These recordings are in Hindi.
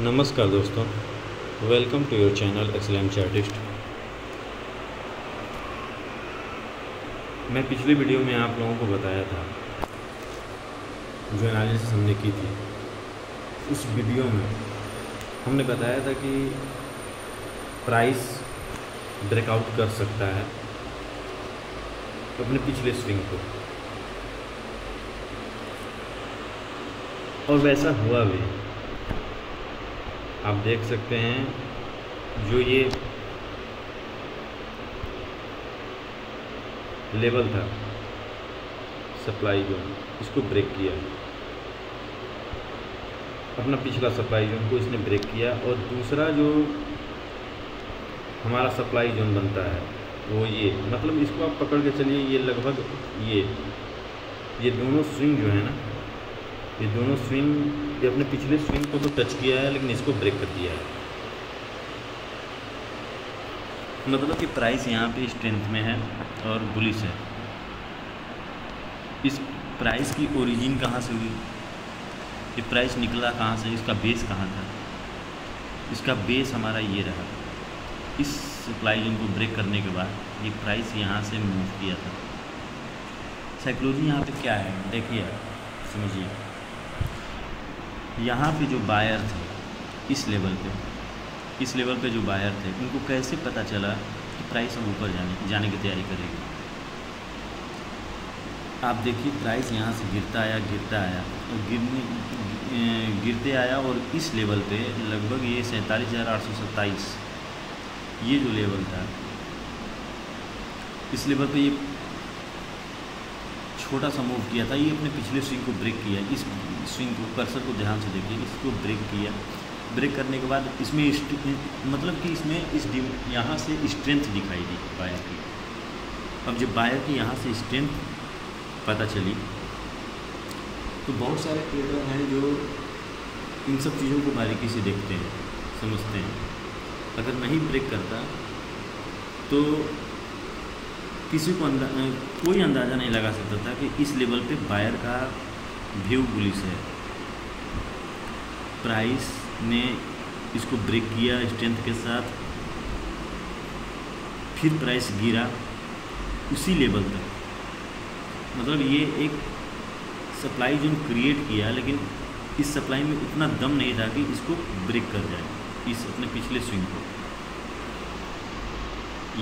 नमस्कार दोस्तों, welcome to your channel Excellent Chartist. मैं पिछली वीडियो में आप लोगों को बताया था, जो एनालिसिस हमने की थी, उस वीडियो में हमने बताया था कि प्राइस ब्रेकआउट कर सकता है अपने पिछले स्विंग को, और वैसा हुआ भी। आप देख सकते हैं जो ये लेवल था सप्लाई जोन, इसको ब्रेक किया, अपना पिछला सप्लाई जोन को इसने ब्रेक किया। और दूसरा जो हमारा सप्लाई जोन बनता है वो ये, मतलब इसको आप पकड़ के चलिए, ये लगभग ये दोनों स्विंग जो है ना, ये दोनों स्विंग, ये अपने पिछले स्विंग को तो टच किया है लेकिन इसको ब्रेक कर दिया है। मतलब कि प्राइस यहाँ पे स्ट्रेंथ में है और बुलिश है। इस प्राइस की ओरिजिन कहाँ से हुई, ये प्राइस निकला कहाँ से, इसका बेस कहाँ था? इसका बेस हमारा ये रहा। इस सप्लाई जोन को ब्रेक करने के बाद ये प्राइस यहाँ से मूव किया था। साइकोलॉजी यहाँ पे क्या है देखिए, समझिए। यहाँ पे जो बायर थे, इस लेवल पे जो बायर थे, उनको कैसे पता चला कि प्राइस अब ऊपर जाने की तैयारी करेगी? आप देखिए, प्राइस यहाँ से गिरता आया और गिरते आया, और इस लेवल पे लगभग ये 47,827, ये जो लेवल था, इस लेवल पे ये छोटा सा मूव किया था। ये अपने पिछले स्विंग को ब्रेक किया। इस स्विंग को, कर्सर को ध्यान से देखिए, इसको ब्रेक किया। ब्रेक करने के बाद इसमें मतलब कि इसमें यहाँ से स्ट्रेंथ दिखाई दी बायर की। अब जब बायर की यहाँ से स्ट्रेंथ पता चली, तो बहुत सारे ट्रेडर हैं जो इन सब चीज़ों को बारीकी से देखते हैं, समझते हैं। अगर नहीं ब्रेक करता तो किसी को कोई अंदाज़ा नहीं लगा सकता था कि इस लेवल पे बायर का व्यू बुलिश है। प्राइस ने इसको ब्रेक किया स्ट्रेंथ के साथ, फिर प्राइस गिरा उसी लेवल तक। मतलब ये एक सप्लाई जोन क्रिएट किया, लेकिन इस सप्लाई में उतना दम नहीं था कि इसको ब्रेक कर जाए, इस अपने पिछले स्विंग को।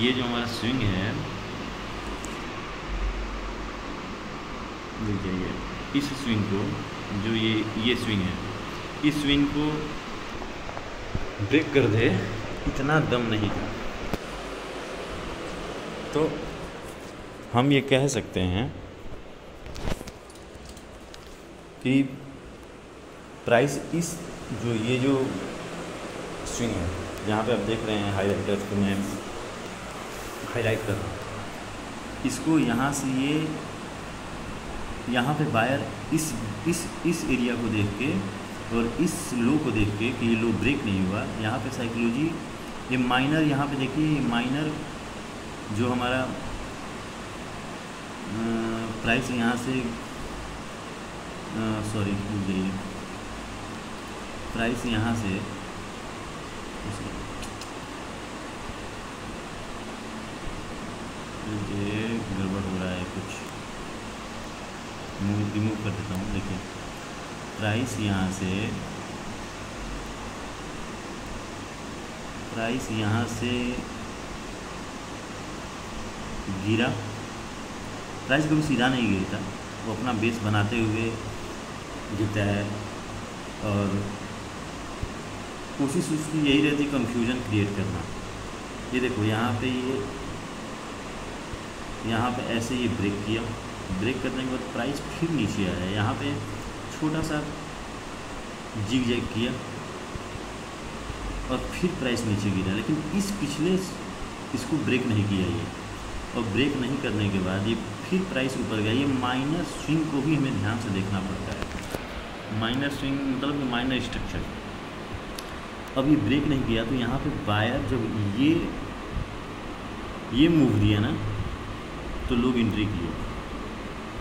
ये जो हमारा स्विंग है, देखिए, इस स्विंग को, जो ये स्विंग है, इस स्विंग को ब्रेक कर दे, इतना दम नहीं था। तो हम ये कह सकते हैं कि प्राइस इस ये जो स्विंग है, जहाँ पे आप देख रहे हैं हाईलाइटर को मैं हाईलाइट कर रहा हूँ, इसको यहाँ से यहाँ पे बायर इस एरिया को देख के और इस लो को देख के कि ये लो ब्रेक नहीं हुआ, यहाँ पे साइकोलॉजी, ये माइनर, यहाँ पे देखिए, ये माइनर जो हमारा प्राइस यहाँ से प्राइस यहाँ से ये गड़बड़ हो रहा है, कुछ रिमूव कर देता हूँ। देखिए, प्राइस यहाँ से गिरा। प्राइस कभी सीधा नहीं गिरता, वो अपना बेस बनाते हुए गिरता है, और कोशिश उसकी यही रहती है कंफ्यूजन क्रिएट करना। ये देखो, यहाँ पे ऐसे ये ब्रेक किया, ब्रेक करने के बाद प्राइस फिर नीचे आया, यहाँ पे छोटा सा जिग जैग किया और फिर प्राइस नीचे गिरा, लेकिन इस पिछले इसको ब्रेक नहीं किया ये, और ब्रेक नहीं करने के बाद ये फिर प्राइस ऊपर गया। ये माइनर स्विंग को भी हमें ध्यान से देखना पड़ता है। माइनर स्विंग मतलब माइनर स्ट्रक्चर। अब ये ब्रेक नहीं किया, तो यहाँ पे बायर जब ये मूव दिया ना, तो लोग एंट्री किए,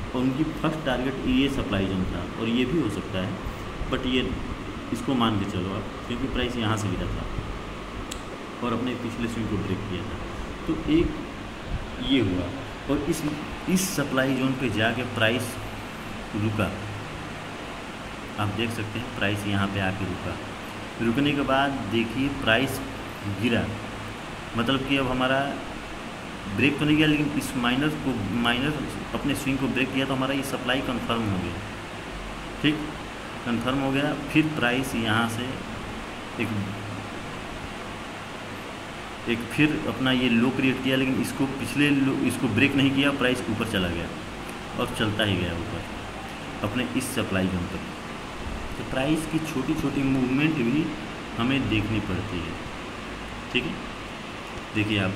और उनकी फर्स्ट टारगेट ये सप्लाई जोन था, और ये भी हो सकता है, बट ये इसको मान के चलो आप, क्योंकि प्राइस यहाँ से गिरा था और अपने पिछले स्विंग को ब्रेक किया था। तो एक ये हुआ, और इस सप्लाई जोन पे जाके प्राइस रुका। आप देख सकते हैं प्राइस यहाँ पे आके रुका। रुकने के बाद देखिए प्राइस गिरा, मतलब कि अब हमारा ब्रेक तो नहीं किया, लेकिन इस माइनर अपने स्विंग को ब्रेक किया, तो हमारा ये सप्लाई कंफर्म हो गया। ठीक, कंफर्म हो गया। फिर प्राइस यहाँ से एक फिर अपना ये लो क्रिएट किया, लेकिन इसको ब्रेक नहीं किया, प्राइस ऊपर चला गया और चलता ही गया ऊपर अपने इस सप्लाई जोन पर। तो प्राइस की छोटी छोटी मूवमेंट भी हमें देखनी पड़ती है। ठीक है, देखिए आप,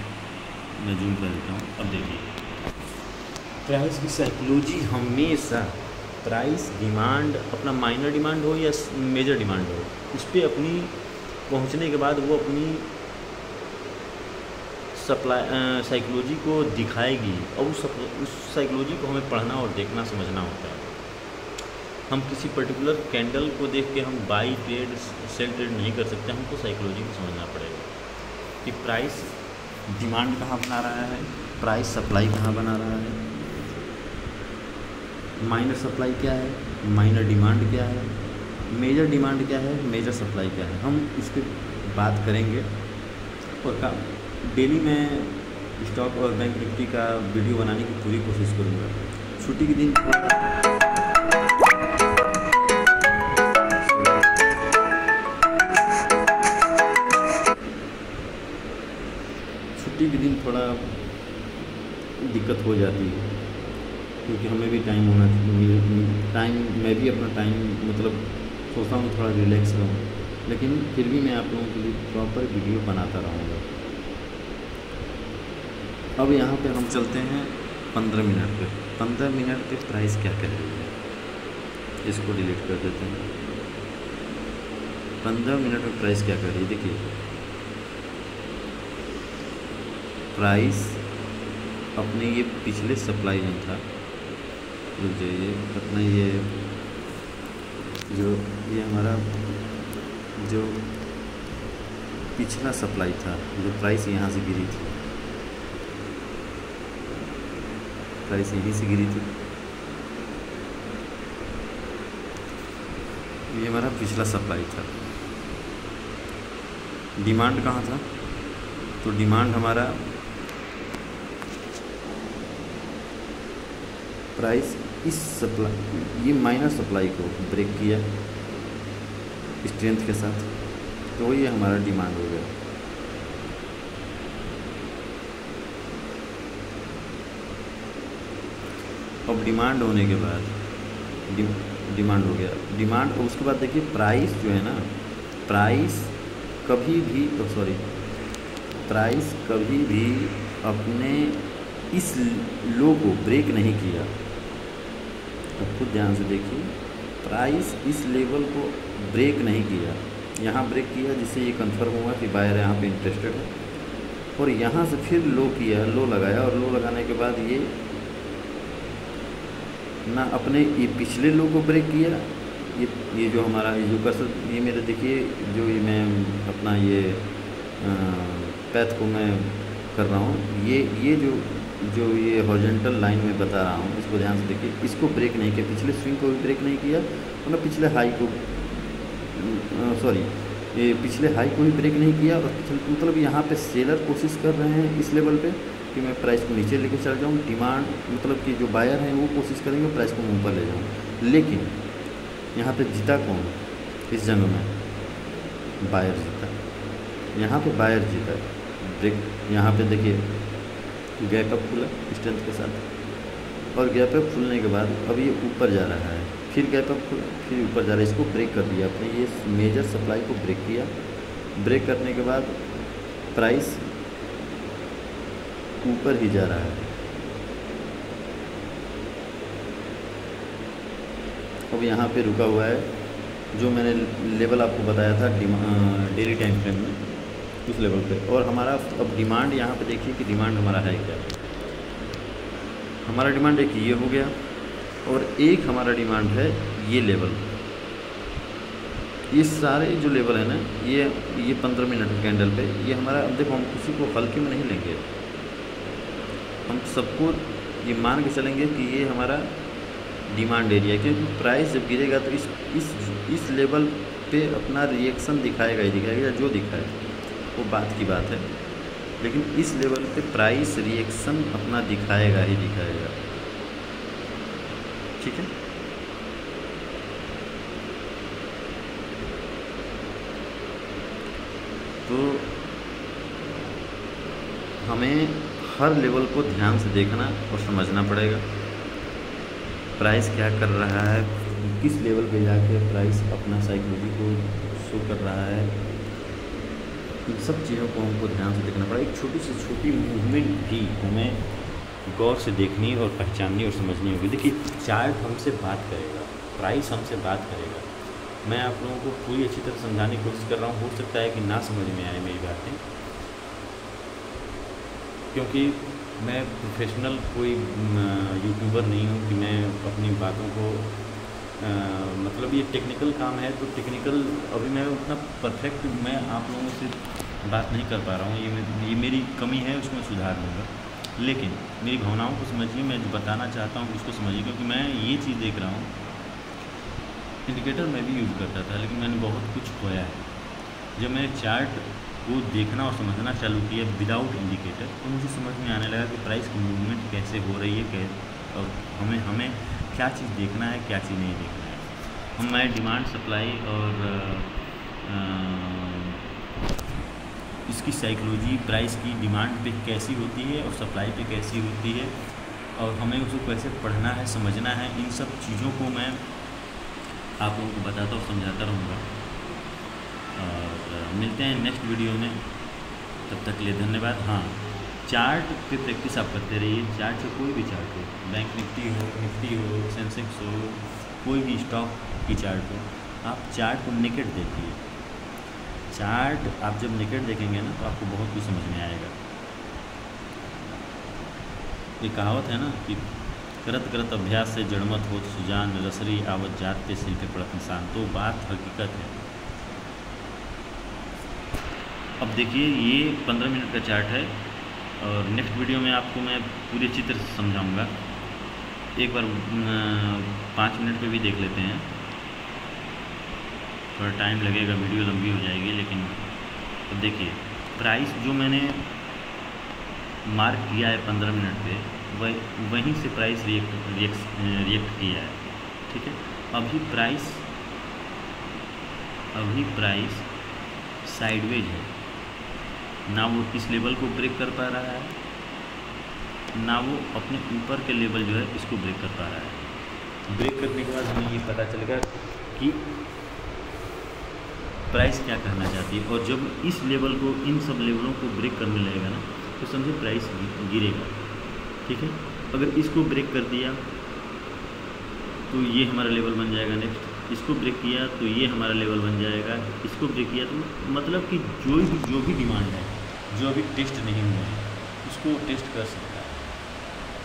मैं जूम कर देता हूँ। अब देखिए प्राइस की साइकोलॉजी हमेशा प्राइस डिमांड, अपना माइनर डिमांड हो या मेजर डिमांड हो, उस पर अपनी पहुँचने के बाद वो अपनी साइकोलॉजी को दिखाएगी, और उस साइकोलॉजी को हमें पढ़ना और देखना समझना होता है। हम किसी पर्टिकुलर कैंडल को देख के हम बाई ट्रेड सेल ट्रेड नहीं कर सकते, हमको साइकोलॉजी को समझना पड़ेगा कि प्राइस डिमांड कहाँ बना रहा है, प्राइस सप्लाई कहाँ बना रहा है, माइनर सप्लाई क्या है, माइनर डिमांड क्या है, मेजर डिमांड क्या है, मेजर सप्लाई क्या है। हम इस पर बात करेंगे और डेली मैं स्टॉक और बैंक निफ्टी का वीडियो बनाने की पूरी कोशिश करूँगा। छुट्टी के दिन थोड़ा दिक्कत हो जाती है, क्योंकि हमें भी टाइम होना चाहिए। मैं भी अपना टाइम मतलब सोचता हूँ थोड़ा रिलैक्स रहूँ, लेकिन फिर भी मैं आप लोगों के लिए प्रॉपर वीडियो बनाता रहूँगा। अब यहाँ पे हम चलते हैं 15 मिनट पे। 15 मिनट पे प्राइस क्या कह रही है, इसको डिलीट कर देते हैं। 15 मिनट में प्राइस क्या कर रही है, देखिए प्राइस अपने ये पिछले सप्लाई जोन था, रुक जाइए, अपना ये हमारा जो पिछला सप्लाई था, जो प्राइस यहाँ से गिरी थी, प्राइस यहीं से गिरी थी, ये हमारा पिछला सप्लाई था। डिमांड कहाँ था, तो डिमांड हमारा प्राइस इस सप्लाई, ये माइनर सप्लाई को ब्रेक किया स्ट्रेंथ के साथ, तो ये हमारा डिमांड हो गया। अब डिमांड होने के बाद डिमांड हो गया, डिमांड, और उसके बाद देखिए प्राइस जो है ना, प्राइस कभी भी अपने इस लो को ब्रेक नहीं किया। तो खुद ध्यान से देखिए, प्राइस इस लेवल को ब्रेक नहीं किया, यहाँ ब्रेक किया जिससे ये कंफर्म हुआ कि बायर यहाँ पे इंटरेस्टेड है, और यहाँ से फिर लो किया, लो लगाया, और लो लगाने के बाद ये ना अपने ये पिछले लो को ब्रेक किया, ये जो हमारा ये जो कर्सर, ये मेरे देखिए जो ये मैं अपना ये पैथ को मैं कर रहा हूँ, ये जो ये हॉरिजॉन्टल लाइन में बता रहा हूँ, इसको ध्यान से देखिए, इसको ब्रेक नहीं किया, पिछले स्विंग को भी ब्रेक नहीं किया, और पिछले हाई को ये पिछले हाई को भी ब्रेक नहीं किया, और मतलब यहाँ पे सेलर कोशिश कर रहे हैं इस लेवल पे कि मैं प्राइस को नीचे लेके चल जाऊँ, डिमांड मतलब कि जो बायर हैं वो कोशिश करेंगे प्राइस को ऊपर ले जाऊँ, लेकिन यहाँ पे जीता कौन इस जंग में, बायर जीता, यहाँ पे बायर जीता। ब्रेक यहाँ पे देखिए गैप अप खुला स्ट्रेंथ के साथ, और गैप अप खुलने के बाद अब ये ऊपर जा रहा है, फिर गैप अप खुला, फिर ऊपर जा रहा है, इसको ब्रेक कर दिया आपने, ये मेजर सप्लाई को ब्रेक किया। ब्रेक करने के बाद प्राइस ऊपर ही जा रहा है। अब यहाँ पे रुका हुआ है, जो मैंने लेवल आपको बताया था डेली टाइम फ्रेम में, उस लेवल पे। और हमारा अब डिमांड यहाँ पे देखिए कि डिमांड हमारा है क्या, हमारा डिमांड एक ये हो गया, और एक हमारा डिमांड है ये लेवल, ये सारे जो लेवल है ना, ये 15 मिनट कैंडल पे, ये हमारा, अब देखो हम किसी को हल्के में नहीं लेंगे, हम सबको ये मान के चलेंगे कि ये हमारा डिमांड एरिया है, क्योंकि प्राइस जब गिरेगा तो इस लेवल पे अपना रिएक्शन दिखाएगा ही दिखाएगा, जो दिखाए वो बात की बात है, लेकिन इस लेवल पे प्राइस रिएक्शन अपना दिखाएगा ही दिखाएगा। ठीक है, तो हमें हर लेवल को ध्यान से देखना और समझना पड़ेगा, प्राइस क्या कर रहा है, किस लेवल पे जाके प्राइस अपना साइकोलॉजी को शो कर रहा है, इन सब चीज़ों को हमको ध्यान से देखना पड़ेगा। एक छोटी से छोटी मूवमेंट भी हमें गौर से देखनी और पहचाननी और समझनी होगी। देखिए, चार्ट हमसे बात करेगा, प्राइस हमसे बात करेगा। मैं आप लोगों को पूरी अच्छी तरह समझाने की कोशिश कर रहा हूँ, हो सकता है कि ना समझ में आए मेरी बातें, क्योंकि मैं प्रोफेशनल कोई यूट्यूबर नहीं हूँ कि मैं अपनी बातों को मतलब ये टेक्निकल काम है, तो टेक्निकल अभी मैं उतना परफेक्ट मैं आप लोगों से बात नहीं कर पा रहा हूँ, ये मेरी कमी है, उसमें सुधार लूँगा। लेकिन मेरी भावनाओं को समझिए, मैं जो बताना चाहता हूँ उसको समझिए, क्योंकि मैं ये चीज़ देख रहा हूँ, इंडिकेटर मैं भी यूज़ करता था लेकिन मैंने बहुत कुछ खोया है। जब मैंने चार्ट को देखना और समझना चालू किया विदाउट इंडिकेटर, तो मुझे समझ में आने लगा कि प्राइस की मूवमेंट कैसे हो रही है, और हमें क्या चीज़ देखना है, क्या चीज़ नहीं देखना है। मैं डिमांड सप्लाई और इसकी साइकोलॉजी, प्राइस की डिमांड पे कैसी होती है और सप्लाई पे कैसी होती है, और हमें उसको कैसे पढ़ना है, समझना है, इन सब चीज़ों को मैं आप लोगों को बताता और समझाता रहूँगा। और मिलते हैं नेक्स्ट वीडियो में, तब तक के लिए धन्यवाद। हाँ, चार्ट पे प्रैक्टिस आप करते रहिए, चार्ट से कोई भी चार्ट हो, बैंक निफ्टी हो, सेंसेक्स हो, कोई भी स्टॉक की चार्ट हो, आप चार्ट को नेकेड देखिए। चार्ट आप जब नेकेड देखेंगे ना, तो आपको बहुत कुछ समझ में आएगा। ये कहावत है ना कि करत करत अभ्यास से जड़मत हो सुजान, रसरी आवत जात पे सिल पे पड़त निशान, तो बात हकीकत है। अब देखिए, ये 15 मिनट का चार्ट है, और नेक्स्ट वीडियो में आपको मैं पूरी अच्छी तरह से समझाऊंगा। एक बार 5 मिनट पे भी देख लेते हैं, थोड़ा टाइम लगेगा, वीडियो लंबी हो जाएगी। लेकिन अब देखिए, प्राइस जो मैंने मार्क किया है 15 मिनट पे, वहीं से प्राइस रिएक्ट किया है। ठीक है, अभी प्राइस साइडवेज है, ना वो इस लेवल को ब्रेक कर पा रहा है, ना वो अपने ऊपर के लेवल जो है इसको ब्रेक कर पा रहा है। ब्रेक करने के बाद हमें ये पता चलेगा कि प्राइस क्या करना चाहती है, और जब इस लेवल को, इन सब लेवलों को ब्रेक करने लगेगा ना, तो समझे प्राइस गिरेगा। ठीक है, अगर इसको ब्रेक कर दिया तो ये हमारा लेवल बन जाएगा नेक्स्ट, इसको ब्रेक किया तो ये हमारा लेवल बन जाएगा, इसको ब्रेक किया तो मतलब कि जो भी डिमांड है, जो अभी टेस्ट नहीं हुआ है, उसको टेस्ट कर सकता है।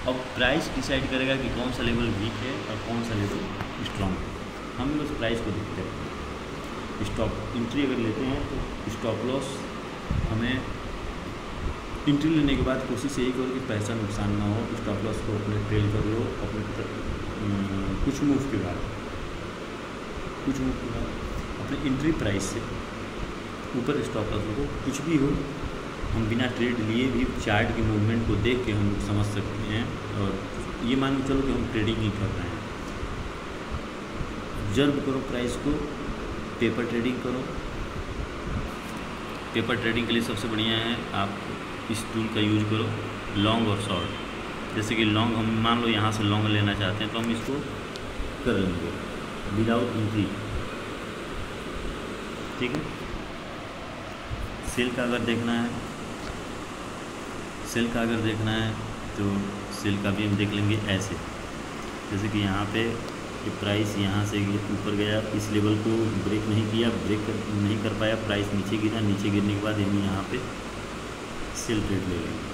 अब प्राइस डिसाइड करेगा कि कौन सा लेवल वीक है और कौन सा लेवल स्ट्रॉन्ग है। हम उस प्राइस को देखते हैं। स्टॉप एंट्री अगर लेते हैं तो स्टॉप लॉस, हमें एंट्री लेने के बाद कोशिश यही करो कि पैसा नुकसान ना हो, स्टॉप लॉस को अपने ट्रेल कर लो, अपने कुछ मूव के बाद अपने एंट्री प्राइस से ऊपर स्टॉप लॉस को, कुछ भी हो, हम बिना ट्रेड लिए भी चार्ट की मूवमेंट को देख के हम समझ सकते हैं। और ये मान के चलो कि हम ट्रेडिंग ही कर रहे हैं। ऑब्जर्व करो प्राइस को, पेपर ट्रेडिंग करो। पेपर ट्रेडिंग के लिए सबसे बढ़िया है आप इस टूल का यूज करो, लॉन्ग और शॉर्ट। जैसे कि लॉन्ग, हम मान लो यहाँ से लॉन्ग लेना चाहते हैं तो हम इसको कर लेंगे विदाउट एंट्री। ठीक है, सेल का अगर देखना है तो सेल का भी हम देख लेंगे ऐसे, जैसे कि यहाँ पे कि प्राइस यहाँ से ऊपर गया, इस लेवल को ब्रेक नहीं किया, नहीं कर पाया, प्राइस नीचे गिरा, नीचे गिरने के बाद हम यहाँ पे सेल ट्रेड ले लेंगे।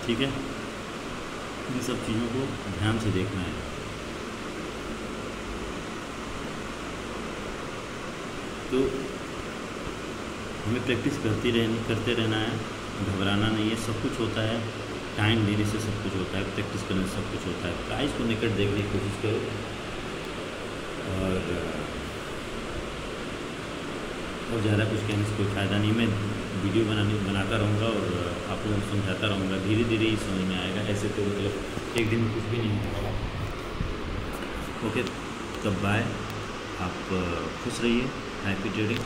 ठीक है, इन सब चीज़ों को ध्यान से देखना है। तो हमें प्रैक्टिस करते रहना है, घबराना नहीं है। सब कुछ होता है, टाइम देने से सब कुछ होता है, प्रैक्टिस करने से सब कुछ होता है। प्राइस को निकट देखने की कोशिश करो और ज़्यादा कुछ कहने से कोई फ़ायदा नहीं। मैं वीडियो बनाता रहूँगा और आप लोगों को समझाता रहूँगा, धीरे धीरे ही समझ में आएगा। ऐसे तो मतलब एक दिन में कुछ भी नहीं होगा। ओके, तब बाय। आप खुश रहिए, हैप्पी ट्रेडिंग।